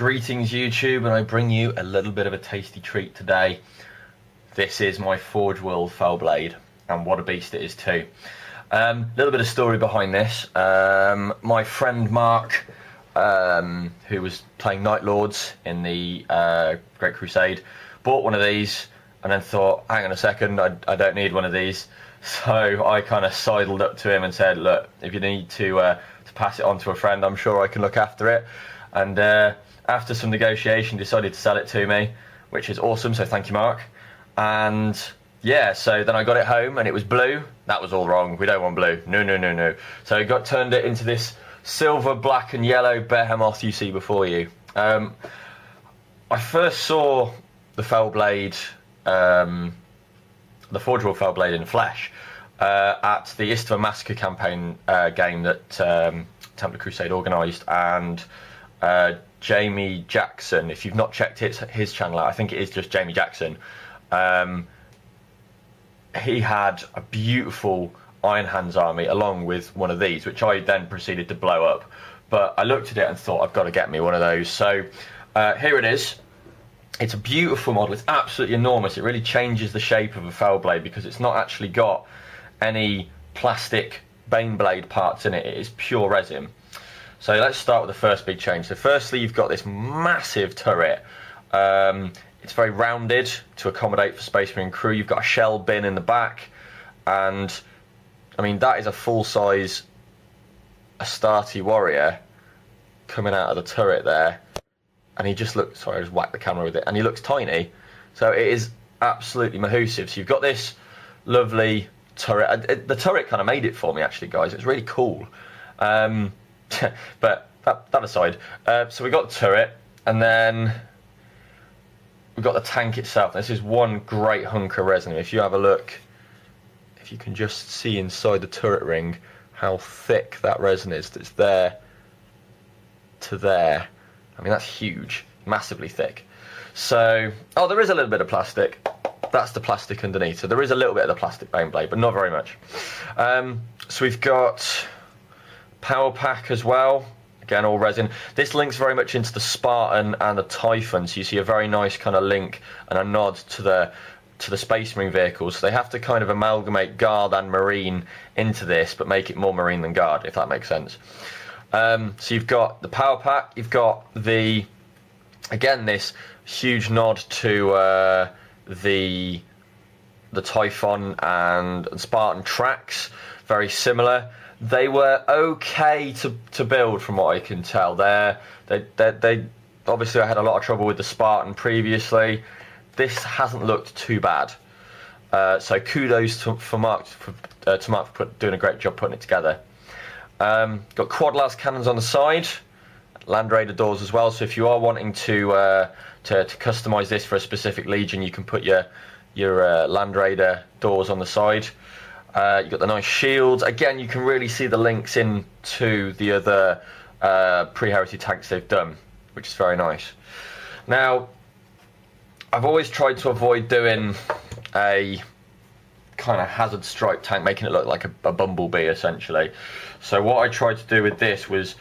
Greetings YouTube, and I bring you a little bit of a tasty treat today. This is my Forge World Fellblade, and what a beast it is too. Little bit of story behind this. My friend Mark, who was playing Night Lords in the Great Crusade, bought one of these and then thought, hang on a second, I don't need one of these. So I kind of sidled up to him and said, look, if you need to pass it on to a friend, I'm sure I can look after it. And after some negotiation, decided to sell it to me, which is awesome, so thank you, Mark. And yeah, so then I got it home and it was blue. That was all wrong. We don't want blue. No. So I turned it into this silver, black and yellow behemoth you see before you. I first saw the Fellblade, the Forge World Fellblade in flesh at the Istvan Massacre campaign game that Templar Crusade organised, and Jamie Jackson, if you've not checked his channel out, I think it is just Jamie Jackson, he had a beautiful Iron Hands army along with one of these, which I then proceeded to blow up. But I looked at it and thought, I've got to get me one of those. So here it is. It's a beautiful model. It's absolutely enormous. It really changes the shape of a Fellblade because it's not actually got any plastic Baneblade parts in it. It is pure resin. So let's start with the first big change. So firstly, you've got this massive turret. It's very rounded to accommodate for Space Marine crew. You've got a shell bin in the back, and I mean that is a full-size Astarte warrior coming out of the turret there, and he just looks. Sorry, I just whacked the camera with it, and he looks tiny. So it is absolutely mahoosive. So you've got this lovely turret. The turret kind of made it for me, actually, guys. It's really cool. But that aside, so we got the turret, and then we've got the tank itself. This is one great hunk of resin. If you have a look, if you can just see inside the turret ring how thick that resin is, that's there to there. I mean, that's huge, massively thick. So, oh, there is a little bit of plastic. That's the plastic underneath. So there is a little bit of the plastic Baneblade, but not very much. So we've got power pack as well. Again, all resin. This links very much into the Spartan and the Typhon, so you see a very nice kind of link and a nod to the Space Marine vehicles. So they have to kind of amalgamate Guard and Marine into this, but make it more Marine than Guard, if that makes sense. So you've got the power pack. You've got the, again, this huge nod to the Typhon and Spartan tracks. Very similar. They were okay to build, from what I can tell. They obviously, I had a lot of trouble with the Spartan previously. This hasn't looked too bad. So kudos to Mark for doing a great job putting it together. Got quad las cannons on the side, Land Raider doors as well. So if you are wanting to customize this for a specific legion, you can put your Land Raider doors on the side. You've got the nice shields. Again, you can really see the links into the other pre-Heresy tanks they've done, which is very nice. Now, I've always tried to avoid doing a kind of hazard stripe tank, making it look like a bumblebee, essentially. So what I tried to do with this was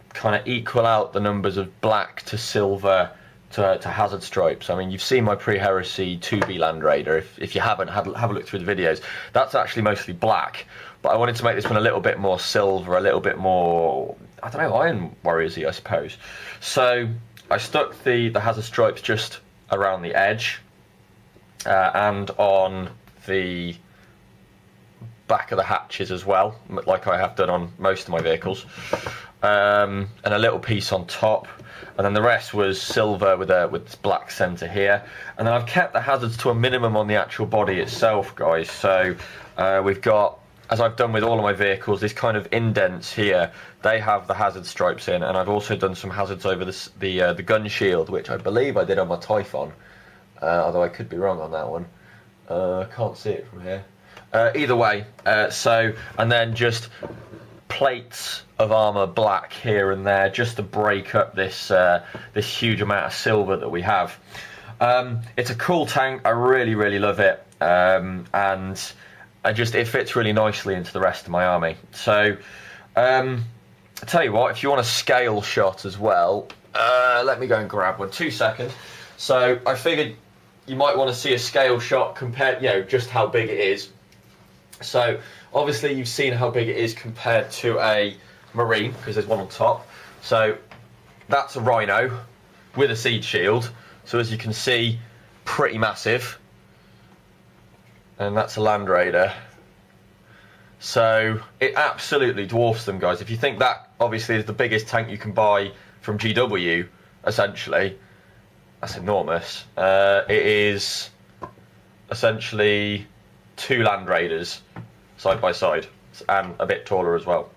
kind of equal out the numbers of black to silver to hazard stripes. I mean, you've seen my pre-Heresy 2B Land Raider. If you haven't, have a look through the videos. That's actually mostly black, but I wanted to make this one a little bit more silver, a little bit more, I don't know, Iron Warriors-y, I suppose. So I stuck the hazard stripes just around the edge and on the back of the hatches as well, like I have done on most of my vehicles, and a little piece on top. And then the rest was silver with black centre here. And then I've kept the hazards to a minimum on the actual body itself, guys. So we've got, as I've done with all of my vehicles, these kind of indents here. They have the hazard stripes in, and I've also done some hazards over the gun shield, which I believe I did on my Typhon, although I could be wrong on that one. Can't see it from here. Either way, and then just plates of armor black here and there, just to break up this huge amount of silver that we have. It's a cool tank. I really love it, and it fits really nicely into the rest of my army. So I tell you what, if you want a scale shot as well, Let me go and grab one. 2 seconds. So I figured you might want to see a scale shot compared, just how big it is. So obviously you've seen how big it is compared to a Marine, because there's one on top. So that's a Rhino with a seed shield. So as you can see, pretty massive. And that's a Land Raider. So it absolutely dwarfs them, guys. If you think that obviously is the biggest tank you can buy from GW, essentially, that's enormous. It is essentially 2 Land Raiders side by side, and a bit taller as well.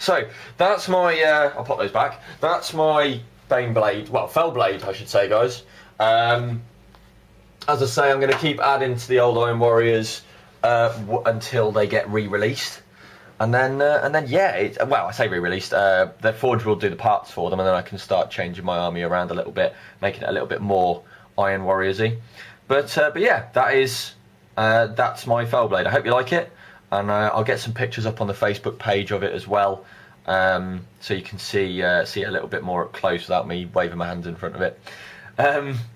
So that's my, I'll pop those back. That's my Bane Blade, well, Fell Blade, I should say, guys. As I say, I'm going to keep adding to the old Iron Warriors until they get re-released. And then yeah, well, I say re-released. The Forge will do the parts for them, and then I can start changing my army around a little bit, making it a little bit more Iron Warriors-y. But yeah, that's my Fell Blade. I hope you like it, and I'll get some pictures up on the Facebook page of it as well, so you can see it a little bit more up close without me waving my hands in front of it.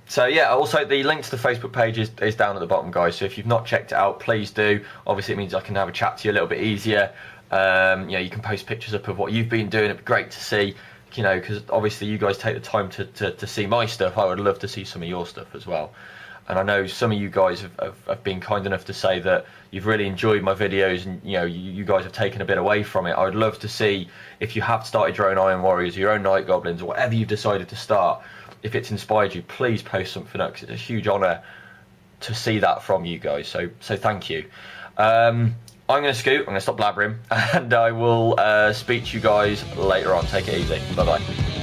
So yeah, also the link to the Facebook page is down at the bottom, guys, so if you've not checked it out, please do. Obviously it means I can have a chat to you a little bit easier. You can post pictures up of what you've been doing. It'd be great to see, because obviously you guys take the time to see my stuff. I would love to see some of your stuff as well. And I know some of you guys have been kind enough to say that you've really enjoyed my videos, and you guys have taken a bit away from it. I would love to see, if you have started your own Iron Warriors, your own Night Goblins, or whatever you've decided to start, if it's inspired you, please post something up, because it's a huge honour to see that from you guys. So thank you. I'm going to scoot, I'm going to stop blabbering, and I will speak to you guys later on. Take it easy. Bye bye.